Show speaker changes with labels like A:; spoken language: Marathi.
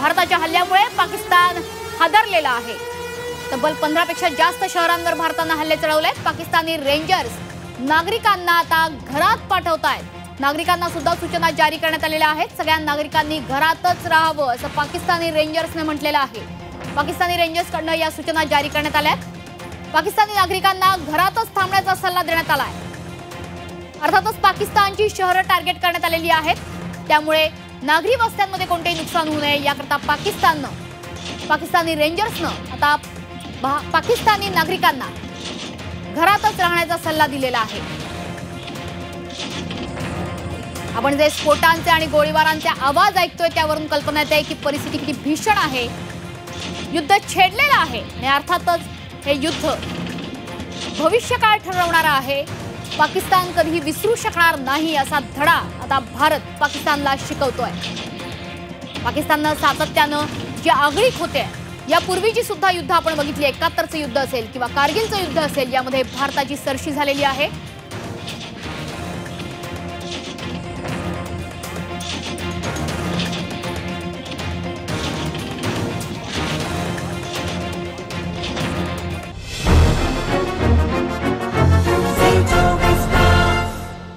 A: भारताच्या हल्ल्यामुळे पाकिस्तान हादरलेला आहे। तब्बल 15 पेक्षा जास्त शहरांवर भारताने हल्ले चढवलेत। पाकिस्तानी रेंजर्स नागरिकांना आता घरात पाठवतायत। नागरिकांना सुद्धा सूचना जारी करण्यात आलेल्या आहेत। सगळ्या नागरिकांनी घरातच राहावं असं पाकिस्तानी रेंजर्सने म्हटलेलं आहे। पाकिस्तानी रेंजर्सकडून या सूचना जारी करण्यात आल्यात। पाकिस्तानी नागरिकांना घरातच थांबण्याचा सल्ला देण्यात आला आहे। अर्थातच पाकिस्तानची शहरं टार्गेट करण्यात आलेली आहेत, त्यामुळे नागरी वस्त्यांमध्ये कोणतेही नुकसान होऊ नये याकरता पाकिस्तानी रेंजर्सनं आता पाकिस्तानी नागरिकांना घरातच राहण्याचा सल्ला दिलेला आहे। आपण जे स्फोटांचे आणि गोळीबारांचे आवाज ऐकतोय त्यावरून कल्पना येते की परिस्थिती किती भीषण आहे। युद्ध छेडलेलं आहे आणि अर्थातच हे युद्ध भविष्यकाळ ठरवणारा आहे। पाकिस्तान कधीही विसरू शकणार नाही असा धडा आता भारत पाकिस्तानला शिकवतोय। पाकिस्ताननं सातत्यानं जी आगळीक होते, यापूर्वीची सुद्धा युद्ध आपण बघितली, 71चं युद्ध असेल किंवा कारगिलचं युद्ध असेल, यामध्ये भारताची सरशी झालेली आहे।